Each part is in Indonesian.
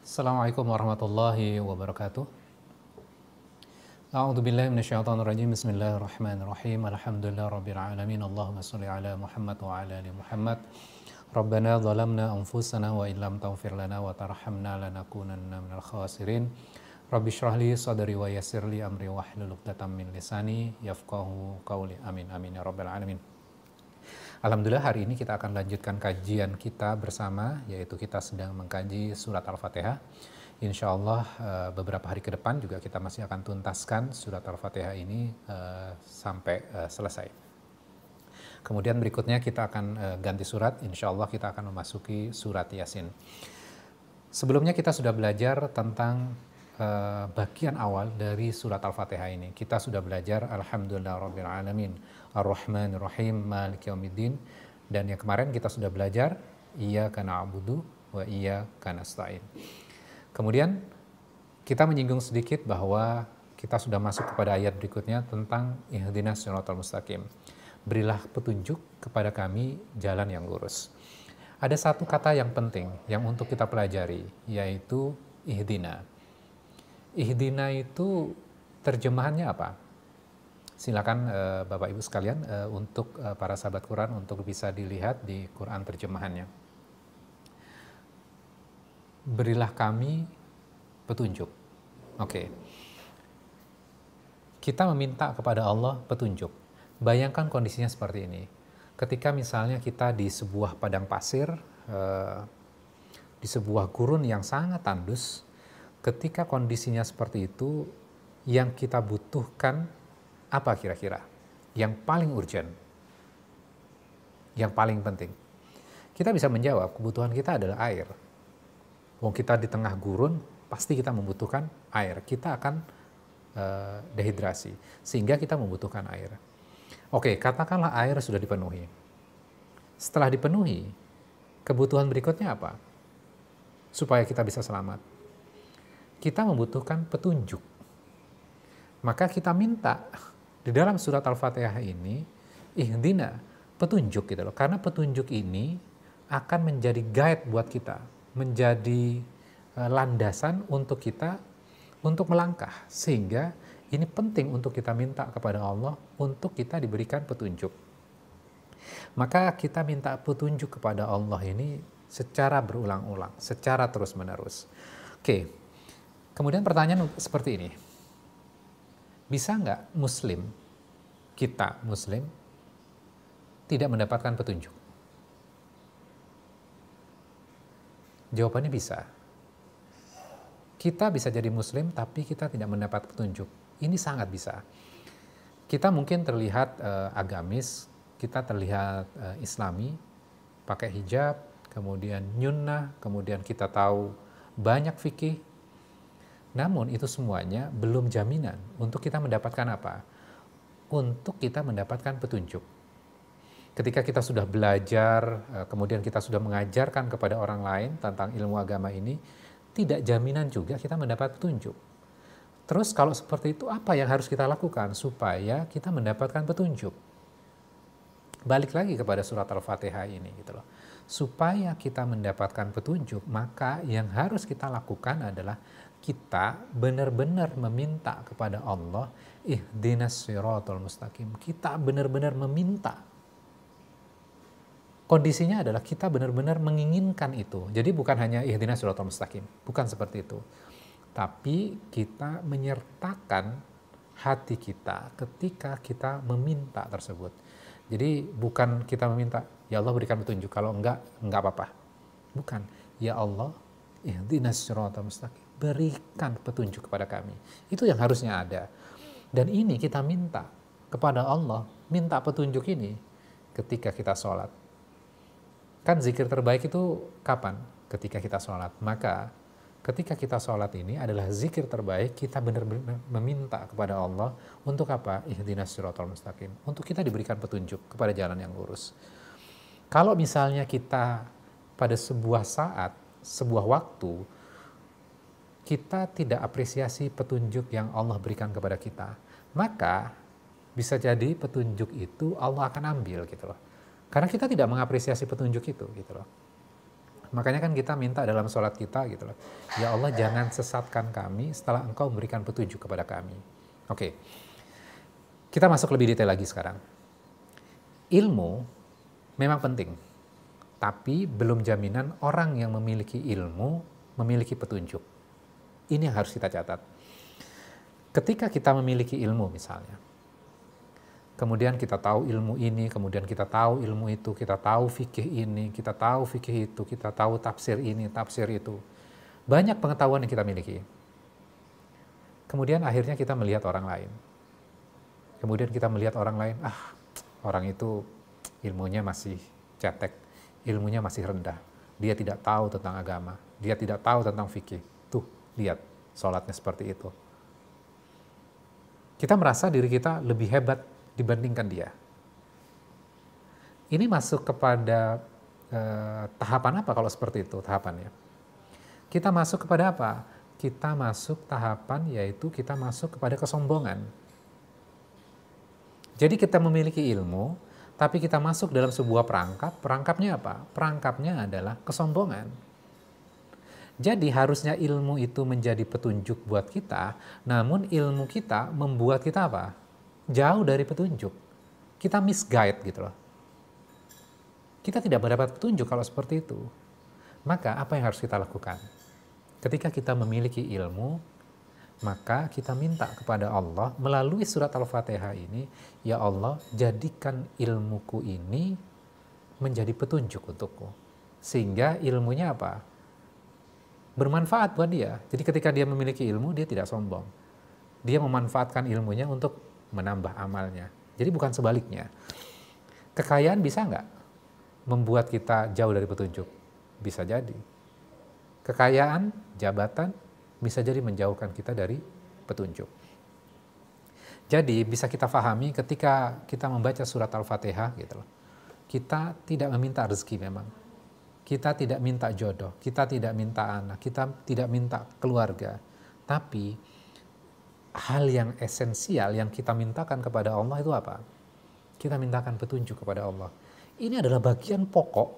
Assalamualaikum warahmatullahi wabarakatuh. A'udzubillahi minasyaitonirrajim. Bismillahirrahmanirrahim. Alhamdulillahirabbil alamin. Allahumma shalli ala Muhammad wa ala ali Muhammad. Rabbana zalamna anfusana wa illam taghfir lana wa tarhamna lanakunanna minal khasirin. Rabbi shrah li sadri wa yassir li amri wahlul 'uqdatam min lisani yafqahu qawli. Amin amin ya rabbal alamin. Alhamdulillah, hari ini kita akan lanjutkan kajian kita bersama, yaitu kita sedang mengkaji surat Al-Fatihah. Insya Allah beberapa hari ke depan juga kita masih akan tuntaskan surat Al-Fatihah ini sampai selesai. Kemudian berikutnya kita akan ganti surat, insya Allah kita akan memasuki surat Yasin. Sebelumnya kita sudah belajar tentang bagian awal dari surat Al-Fatihah ini. Kita sudah belajar Alhamdulillahirabbil alamin, Ar-Rahmanir-Rahim, Maliki Yaumiddin, dan yang kemarin kita sudah belajar Iyyaka na'budu wa iyyaka nasta'in. Kemudian kita menyinggung sedikit bahwa kita sudah masuk kepada ayat berikutnya tentang Ihdinas Shiratal Mustaqim. Berilah petunjuk kepada kami jalan yang lurus. Ada satu kata yang penting yang untuk kita pelajari, yaitu ihdina. Ihdina itu terjemahannya apa? Silakan Bapak Ibu sekalian untuk para sahabat Quran untuk bisa dilihat di Quran terjemahannya. Berilah kami petunjuk. Oke. Kita meminta kepada Allah petunjuk. Bayangkan kondisinya seperti ini. Ketika misalnya kita di sebuah padang pasir, di sebuah gurun yang sangat tandus, ketika kondisinya seperti itu, yang kita butuhkan apa kira-kira? Yang paling urgent, yang paling penting. Kita bisa menjawab, kebutuhan kita adalah air. Wong kita di tengah gurun, pasti kita membutuhkan air. Kita akan dehidrasi, sehingga kita membutuhkan air. Oke, katakanlah air sudah dipenuhi. Setelah dipenuhi, kebutuhan berikutnya apa? Supaya kita bisa selamat. Kita membutuhkan petunjuk. Maka kita minta di dalam surat Al-Fatihah ini, ihdina, petunjuk gitu loh. Karena petunjuk ini akan menjadi guide buat kita, menjadi landasan untuk kita untuk melangkah. Sehingga ini penting untuk kita minta kepada Allah untuk kita diberikan petunjuk. Maka kita minta petunjuk kepada Allah ini secara berulang-ulang, secara terus-menerus. Oke, kemudian pertanyaan seperti ini. Bisa nggak Muslim, kita Muslim, tidak mendapatkan petunjuk? Jawabannya bisa. Kita bisa jadi Muslim, tapi kita tidak mendapat petunjuk. Ini sangat bisa. Kita mungkin terlihat agamis, kita terlihat Islami, pakai hijab, kemudian nyunnah, kemudian kita tahu banyak fikih. Namun itu semuanya belum jaminan untuk kita mendapatkan apa? Untuk kita mendapatkan petunjuk. Ketika kita sudah belajar, kemudian kita sudah mengajarkan kepada orang lain tentang ilmu agama ini, tidak jaminan juga kita mendapat petunjuk. Terus kalau seperti itu, apa yang harus kita lakukan supaya kita mendapatkan petunjuk? Balik lagi kepada surat Al-Fatihah ini gitu loh. Supaya kita mendapatkan petunjuk, maka yang harus kita lakukan adalah kita benar-benar meminta kepada Allah, ihdinas shiratal mustaqim. Kita benar-benar meminta. Kondisinya adalah kita benar-benar menginginkan itu. Jadi bukan hanya ihdinas shiratal mustaqim, bukan seperti itu. Tapi kita menyertakan hati kita ketika kita meminta tersebut. Jadi bukan kita meminta, ya Allah berikan petunjuk, kalau enggak apa-apa. Bukan, ya Allah ihdinas shiratal mustaqim, berikan petunjuk kepada kami. Itu yang harusnya ada. Dan ini kita minta kepada Allah, minta petunjuk ini ketika kita sholat. Kan zikir terbaik itu kapan? Ketika kita sholat. Maka ketika kita sholat ini adalah zikir terbaik, kita benar-benar meminta kepada Allah untuk apa? Ihdinas shiratal mustaqim. Untuk kita diberikan petunjuk kepada jalan yang lurus. Kalau misalnya kita pada sebuah saat, sebuah waktu, kita tidak apresiasi petunjuk yang Allah berikan kepada kita, maka bisa jadi petunjuk itu Allah akan ambil gitu loh. Karena kita tidak mengapresiasi petunjuk itu gitu loh. Makanya kan kita minta dalam sholat kita gitu loh. Ya Allah, jangan sesatkan kami setelah Engkau memberikan petunjuk kepada kami. Oke. Kita masuk lebih detail lagi sekarang. Ilmu memang penting. Tapi belum jaminan orang yang memiliki ilmu memiliki petunjuk. Ini yang harus kita catat. Ketika kita memiliki ilmu misalnya, kemudian kita tahu ilmu ini, kemudian kita tahu ilmu itu, kita tahu fikih ini, kita tahu fikih itu, kita tahu tafsir ini, tafsir itu. Banyak pengetahuan yang kita miliki. Kemudian akhirnya kita melihat orang lain. Kemudian kita melihat orang lain, orang itu ilmunya masih cetek, ilmunya masih rendah. Dia tidak tahu tentang agama, dia tidak tahu tentang fikih. Tuh, lihat, sholatnya seperti itu. Kita merasa diri kita lebih hebat dibandingkan dia. Ini masuk kepada tahapan apa kalau seperti itu tahapannya? Kita masuk kepada apa? Kita masuk tahapan yaitu kita masuk kepada kesombongan. Jadi kita memiliki ilmu, tapi kita masuk dalam sebuah perangkap. Perangkapnya apa? Perangkapnya adalah kesombongan. Jadi harusnya ilmu itu menjadi petunjuk buat kita, namun ilmu kita membuat kita apa? Jauh dari petunjuk. Kita misguide gitu loh. Kita tidak mendapat petunjuk kalau seperti itu. Maka apa yang harus kita lakukan? Ketika kita memiliki ilmu, maka kita minta kepada Allah melalui surat Al-Fatihah ini, ya Allah, jadikan ilmuku ini menjadi petunjuk untukku. Sehingga ilmunya apa? Bermanfaat buat dia. Jadi ketika dia memiliki ilmu, dia tidak sombong. Dia memanfaatkan ilmunya untuk menambah amalnya. Jadi bukan sebaliknya. Kekayaan bisa nggak membuat kita jauh dari petunjuk? Bisa jadi. Kekayaan, jabatan, bisa jadi menjauhkan kita dari petunjuk. Jadi bisa kita pahami ketika kita membaca surat Al-Fatihah gitu loh. Kita tidak meminta rezeki memang. Kita tidak minta jodoh, kita tidak minta anak, kita tidak minta keluarga. Tapi hal yang esensial yang kita mintakan kepada Allah itu apa? Kita mintakan petunjuk kepada Allah. Ini adalah bagian pokok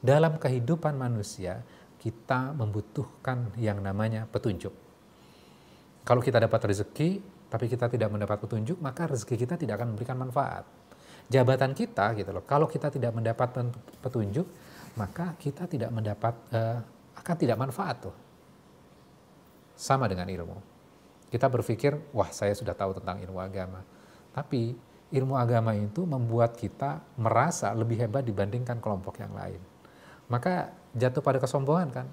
dalam kehidupan manusia. Kita membutuhkan yang namanya petunjuk. Kalau kita dapat rezeki, tapi kita tidak mendapat petunjuk, maka rezeki kita tidak akan memberikan manfaat. Jabatan kita gitu loh, kalau kita tidak mendapat petunjuk, maka kita tidak mendapat, akan tidak manfaat tuh. Sama dengan ilmu. Kita berpikir, wah saya sudah tahu tentang ilmu agama. Tapi ilmu agama itu membuat kita merasa lebih hebat dibandingkan kelompok yang lain. Maka jatuh pada kesombongan kan.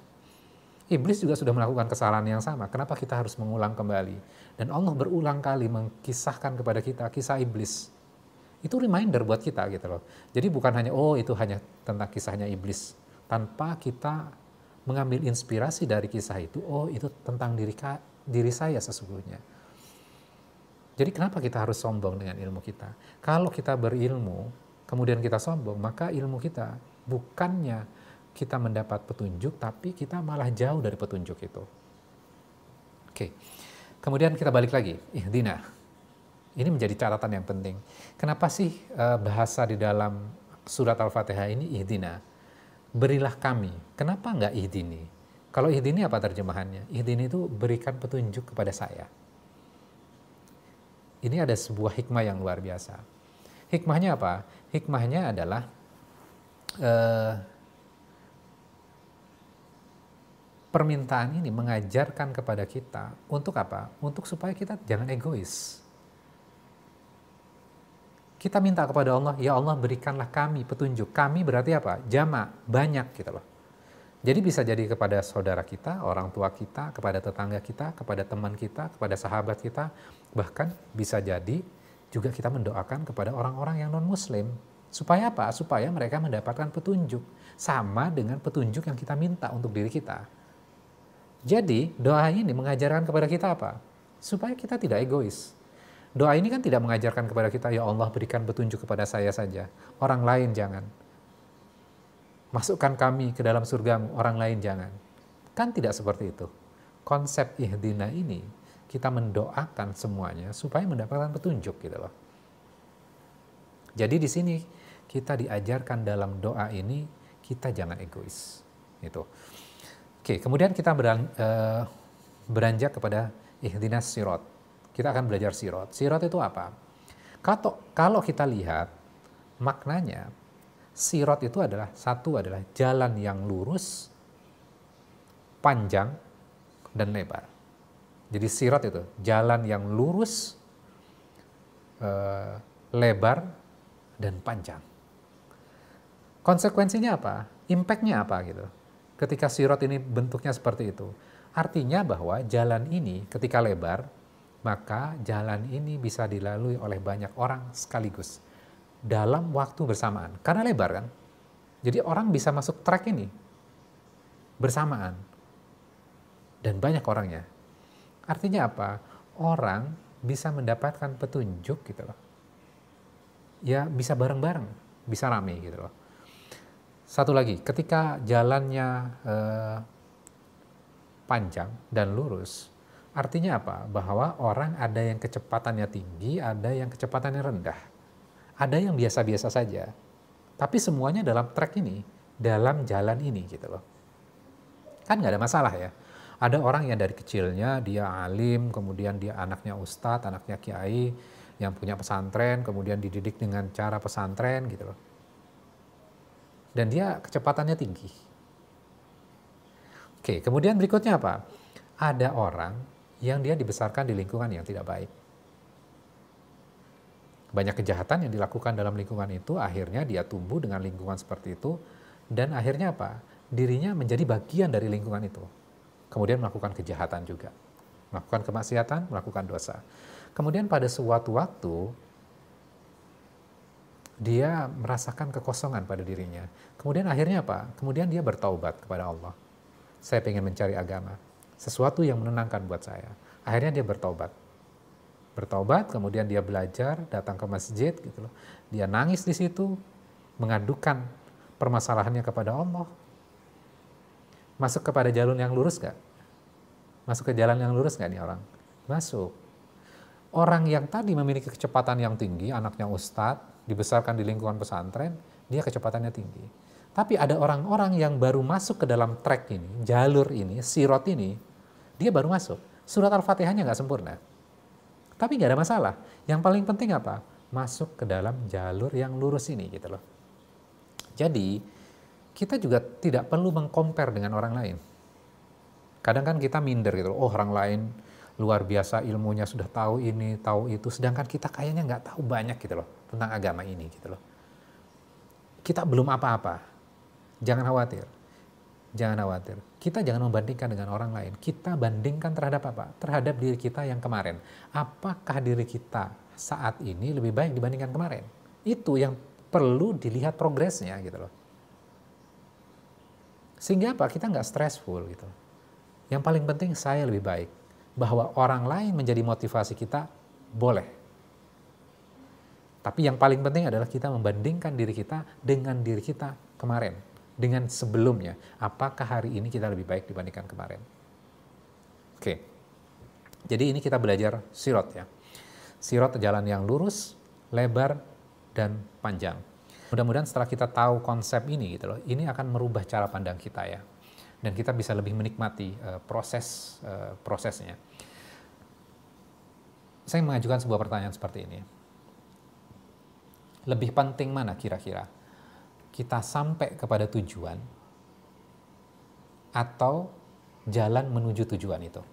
Iblis juga sudah melakukan kesalahan yang sama. Kenapa kita harus mengulang kembali? Dan Allah berulang kali mengkisahkan kepada kita kisah iblis. Itu reminder buat kita gitu loh. Jadi bukan hanya, itu hanya tentang kisahnya iblis. Tanpa kita mengambil inspirasi dari kisah itu, itu tentang diri saya sesungguhnya. Jadi kenapa kita harus sombong dengan ilmu kita? Kalau kita berilmu, kemudian kita sombong, maka ilmu kita bukannya kita mendapat petunjuk, tapi kita malah jauh dari petunjuk itu. Oke. Kemudian kita balik lagi, ihdina. Ini menjadi catatan yang penting. Kenapa sih bahasa di dalam surat Al-Fatihah ini ihdina? Berilah kami. Kenapa enggak ihdini? Kalau ihdini apa terjemahannya? Ihdini itu berikan petunjuk kepada saya. Ini ada sebuah hikmah yang luar biasa. Hikmahnya apa? Hikmahnya adalah permintaan ini mengajarkan kepada kita untuk apa? Untuk supaya kita jangan egois. Kita minta kepada Allah, ya Allah berikanlah kami petunjuk. Kami berarti apa? Jama', banyak gitu loh. Jadi bisa jadi kepada saudara kita, orang tua kita, kepada tetangga kita, kepada teman kita, kepada sahabat kita. Bahkan bisa jadi juga kita mendoakan kepada orang-orang yang non-muslim. Supaya apa? Supaya mereka mendapatkan petunjuk. Sama dengan petunjuk yang kita minta untuk diri kita. Jadi doa ini mengajarkan kepada kita apa? Supaya kita tidak egois. Doa ini kan tidak mengajarkan kepada kita, ya Allah berikan petunjuk kepada saya saja. Orang lain jangan. Masukkan kami ke dalam surgamu, orang lain jangan. Kan tidak seperti itu. Konsep ihdina ini, kita mendoakan semuanya supaya mendapatkan petunjuk gitu loh. Jadi di sini kita diajarkan dalam doa ini, kita jangan egois. Itu. Oke, kemudian kita beranjak kepada ihdinas sirat. Kita akan belajar sirat. Sirat itu apa? Kalau kita lihat maknanya, sirat itu adalah jalan yang lurus, panjang, dan lebar. Jadi sirat itu jalan yang lurus, lebar, dan panjang. Konsekuensinya apa? Impact-nya apa gitu? Ketika sirat ini bentuknya seperti itu. Artinya bahwa jalan ini ketika lebar, maka jalan ini bisa dilalui oleh banyak orang sekaligus dalam waktu bersamaan. Karena lebar kan? Jadi orang bisa masuk trek ini bersamaan. Dan banyak orangnya. Artinya apa? Orang bisa mendapatkan petunjuk gitu loh. Ya bisa bareng-bareng, bisa rame gitu loh. Satu lagi, ketika jalannya panjang dan lurus, artinya apa? Bahwa orang ada yang kecepatannya tinggi, ada yang kecepatannya rendah. Ada yang biasa-biasa saja. Tapi semuanya dalam trek ini, dalam jalan ini gitu loh. Kan nggak ada masalah ya. Ada orang yang dari kecilnya dia alim, kemudian dia anaknya ustadz, anaknya kiai, yang punya pesantren, kemudian dididik dengan cara pesantren gitu loh. Dan dia kecepatannya tinggi. Oke, kemudian berikutnya apa? Ada orang yang dia dibesarkan di lingkungan yang tidak baik. Banyak kejahatan yang dilakukan dalam lingkungan itu, akhirnya dia tumbuh dengan lingkungan seperti itu, dan akhirnya apa? Dirinya menjadi bagian dari lingkungan itu. Kemudian melakukan kejahatan juga. Melakukan kemaksiatan, melakukan dosa. Kemudian pada suatu waktu, dia merasakan kekosongan pada dirinya. Kemudian akhirnya apa? Kemudian dia bertaubat kepada Allah. Saya pengen mencari agama. Sesuatu yang menenangkan buat saya. Akhirnya dia bertaubat. Bertaubat, kemudian dia belajar, datang ke masjid gitu loh. Dia nangis di situ, mengadukan permasalahannya kepada Allah. Masuk kepada jalan yang lurus gak? Masuk ke jalan yang lurus gak nih orang? Masuk. Orang yang tadi memiliki kecepatan yang tinggi, anaknya ustadz, dibesarkan di lingkungan pesantren, dia kecepatannya tinggi. Tapi ada orang-orang yang baru masuk ke dalam trek ini, jalur ini, sirat ini, dia baru masuk. Surat Al-Fatihahnya nggak sempurna. Tapi nggak ada masalah. Yang paling penting apa? Masuk ke dalam jalur yang lurus ini gitu loh. Jadi, kita juga tidak perlu meng-compare dengan orang lain. Kadang kan kita minder gitu loh, oh orang lain luar biasa ilmunya, sudah tahu ini, tahu itu, sedangkan kita kayaknya nggak tahu banyak gitu loh tentang agama ini gitu loh. Kita belum apa-apa. Jangan khawatir. Jangan khawatir. Kita jangan membandingkan dengan orang lain. Kita bandingkan terhadap apa? Terhadap diri kita yang kemarin. Apakah diri kita saat ini lebih baik dibandingkan kemarin? Itu yang perlu dilihat progresnya gitu loh. Sehingga apa? Kita nggak stressful gitu. Yang paling penting saya lebih baik. Bahwa orang lain menjadi motivasi kita, boleh. Tapi yang paling penting adalah kita membandingkan diri kita dengan diri kita kemarin. Dengan sebelumnya. Apakah hari ini kita lebih baik dibandingkan kemarin? Oke. Jadi ini kita belajar sirat ya. Sirat jalan yang lurus, lebar, dan panjang. Mudah-mudahan setelah kita tahu konsep ini gitu loh, ini akan merubah cara pandang kita ya. Dan kita bisa lebih menikmati prosesnya. Saya mengajukan sebuah pertanyaan seperti ini. Lebih penting mana kira-kira? Kita sampai kepada tujuan atau jalan menuju tujuan itu?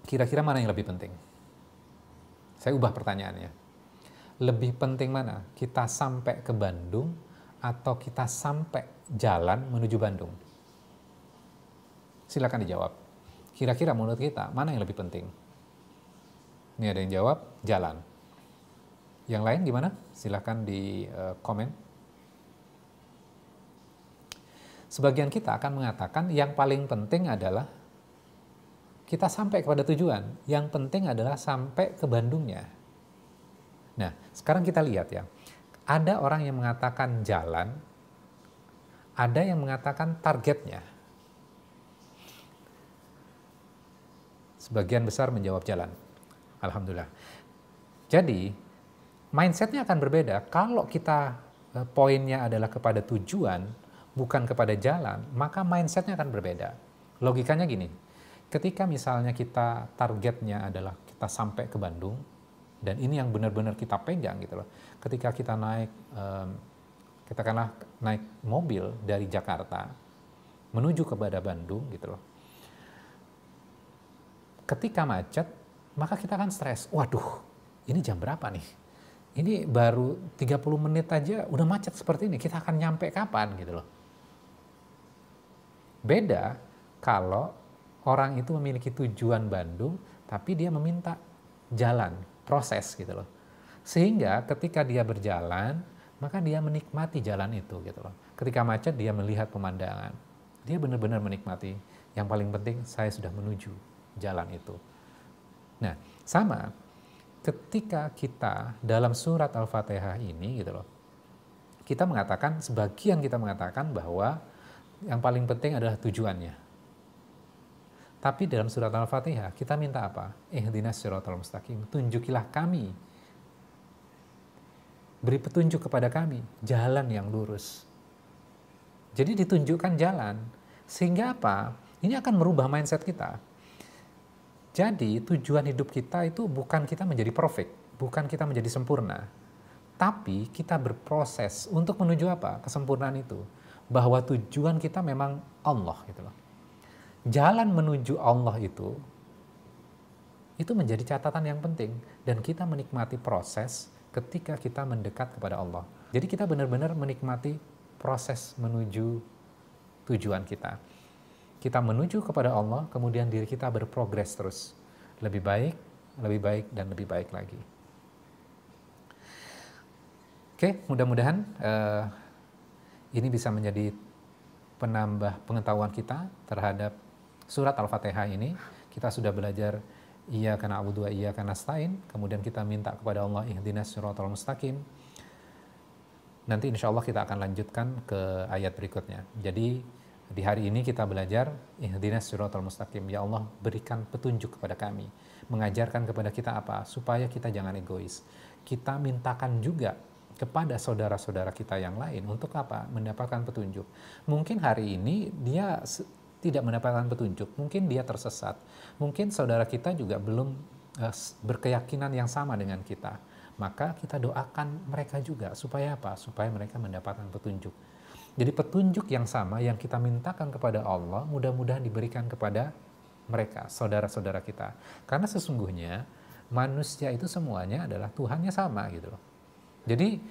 Kira-kira mana yang lebih penting? Saya ubah pertanyaannya. Lebih penting mana? Kita sampai ke Bandung atau kita sampai jalan menuju Bandung? Silakan dijawab. Kira-kira menurut kita, mana yang lebih penting? Ini ada yang jawab, jalan. Yang lain gimana? Silakan di komen. Sebagian kita akan mengatakan yang paling penting adalah kita sampai kepada tujuan. Yang penting adalah sampai ke Bandungnya. Nah, sekarang kita lihat ya. Ada orang yang mengatakan jalan, ada yang mengatakan targetnya. Sebagian besar menjawab jalan. Alhamdulillah. Jadi, mindsetnya akan berbeda. Kalau kita poinnya adalah kepada tujuan, bukan kepada jalan, maka mindsetnya akan berbeda. Logikanya gini, ketika misalnya kita targetnya adalah kita sampai ke Bandung, dan ini yang benar-benar kita pegang gitu loh. Ketika kita naik, katakanlah naik mobil dari Jakarta menuju kepada Bandung gitu loh. Ketika macet, maka kita akan stres. Waduh, ini jam berapa nih? Ini baru 30 menit aja udah macet seperti ini, kita akan nyampe kapan gitu loh. Beda kalau orang itu memiliki tujuan Bandung, tapi dia meminta jalan, proses gitu loh. Sehingga ketika dia berjalan, maka dia menikmati jalan itu gitu loh. Ketika macet dia melihat pemandangan. Dia benar-benar menikmati. Yang paling penting saya sudah menuju jalan itu. Nah, sama ketika kita dalam surat Al-Fatihah ini gitu loh. Kita mengatakan, sebagian kita mengatakan bahwa yang paling penting adalah tujuannya. Tapi dalam surat Al-Fatihah kita minta apa? Ihdinas siratal mustaqim, tunjukilah kami. Beri petunjuk kepada kami, jalan yang lurus. Jadi ditunjukkan jalan. Sehingga apa? Ini akan merubah mindset kita. Jadi tujuan hidup kita itu bukan kita menjadi perfect, bukan kita menjadi sempurna. Tapi kita berproses untuk menuju apa? Kesempurnaan itu. Bahwa tujuan kita memang Allah gitu loh. Jalan menuju Allah itu menjadi catatan yang penting, dan kita menikmati proses ketika kita mendekat kepada Allah. Jadi kita benar-benar menikmati proses menuju tujuan kita. Kita menuju kepada Allah, kemudian diri kita berprogres terus. Lebih baik, dan lebih baik lagi. Oke, mudah-mudahan ini bisa menjadi penambah pengetahuan kita terhadap surat Al-Fatihah ini. Kita sudah belajar iyyaka na'budu wa iyyaka nasta'in, kemudian kita minta kepada Allah ihdinas siratal mustaqim. Nanti insya Allah kita akan lanjutkan ke ayat berikutnya. Jadi di hari ini kita belajar ihdinas siratal mustaqim, ya Allah berikan petunjuk kepada kami. Mengajarkan kepada kita apa? Supaya kita jangan egois. Kita mintakan juga kepada saudara-saudara kita yang lain untuk apa? Mendapatkan petunjuk. Mungkin hari ini dia tidak mendapatkan petunjuk, mungkin dia tersesat, mungkin saudara kita juga belum berkeyakinan yang sama dengan kita, maka kita doakan mereka juga supaya apa? Supaya mereka mendapatkan petunjuk. Jadi petunjuk yang sama yang kita mintakan kepada Allah mudah-mudahan diberikan kepada mereka, saudara-saudara kita. Karena sesungguhnya manusia itu semuanya adalah Tuhannya sama gitu loh. Jadi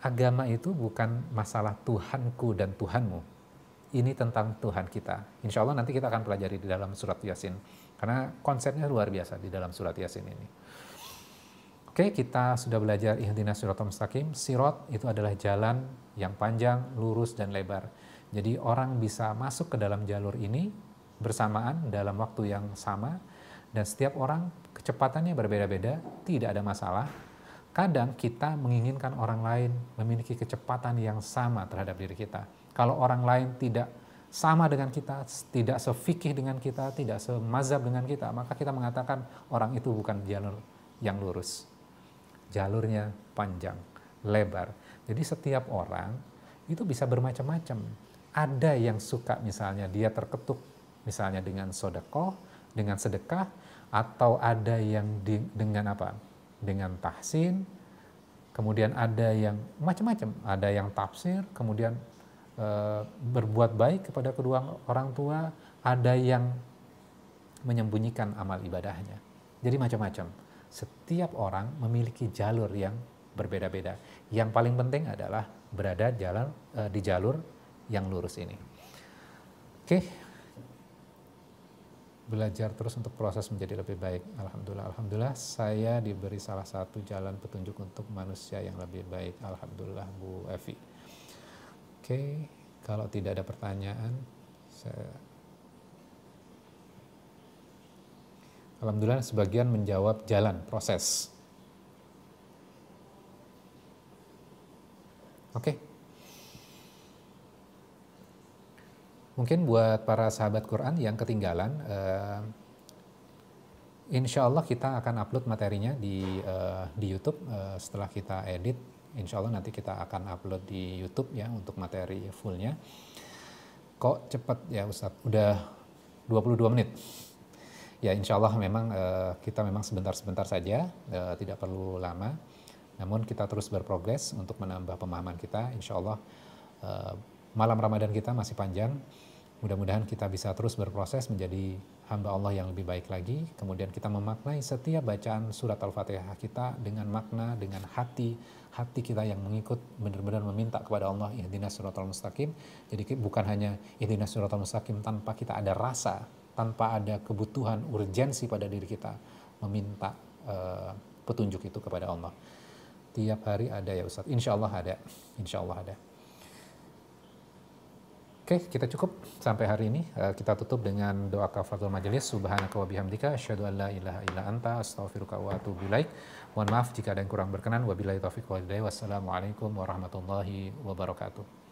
agama itu bukan masalah Tuhanku dan Tuhanmu. Ini tentang Tuhan kita. Insya Allah nanti kita akan pelajari di dalam surat Yasin. Karena konsepnya luar biasa di dalam surat Yasin ini. Oke, kita sudah belajar ihdinas siratal mustaqim. Sirat itu adalah jalan yang panjang, lurus, dan lebar. Jadi orang bisa masuk ke dalam jalur ini bersamaan dalam waktu yang sama. Dan setiap orang kecepatannya berbeda-beda, tidak ada masalah. Kadang kita menginginkan orang lain memiliki kecepatan yang sama terhadap diri kita. Kalau orang lain tidak sama dengan kita, tidak sefikih dengan kita, tidak semazhab dengan kita, maka kita mengatakan orang itu bukan jalur yang lurus. Jalurnya panjang, lebar. Jadi setiap orang itu bisa bermacam-macam. Ada yang suka misalnya dia terketuk misalnya dengan sedekah, dengan sedekah, atau ada yang dengan apa? Dengan tahsin. Kemudian ada yang macam-macam, ada yang tafsir, kemudian berbuat baik kepada kedua orang tua, ada yang menyembunyikan amal ibadahnya. Jadi macam-macam. Setiap orang memiliki jalur yang berbeda-beda. Yang paling penting adalah berada di jalur yang lurus ini. Oke. Belajar terus untuk proses menjadi lebih baik. Alhamdulillah saya diberi salah satu jalan petunjuk untuk manusia yang lebih baik. Alhamdulillah Bu Evi. Oke, kalau tidak ada pertanyaan, alhamdulillah sebagian menjawab jalan, proses. Oke. Mungkin buat para sahabat Quran yang ketinggalan, insya Allah kita akan upload materinya di YouTube setelah kita edit. Insya Allah nanti kita akan upload di YouTube ya untuk materi fullnya. Kok cepat ya Ustadz? Udah 22 menit. Ya insya Allah memang kita memang sebentar-sebentar saja, tidak perlu lama. Namun kita terus berprogres untuk menambah pemahaman kita. Insya Allah malam Ramadan kita masih panjang. Mudah-mudahan kita bisa terus berproses menjadi hamba Allah yang lebih baik lagi. Kemudian kita memaknai setiap bacaan surat Al-Fatihah kita dengan makna, dengan hati kita yang mengikut, benar-benar meminta kepada Allah, ihdinas siratal mustaqim. Jadi bukan hanya ihdinas siratal mustaqim tanpa kita ada rasa, tanpa ada kebutuhan, urgensi pada diri kita meminta petunjuk itu kepada Allah. Tiap hari ada ya Ustadz? Insya Allah ada. Insya Allah ada. Oke, kita cukup sampai hari ini. Kita tutup dengan doa kafaratul majelis. Subhanaka wa bihamdika asyhadu an la ilaha illa anta astaghfiruka wa atubu ilaik. Mohon maaf jika ada yang kurang berkenan. Wabillahi taufiq wal hidayah. Wassalamualaikum warahmatullahi wabarakatuh.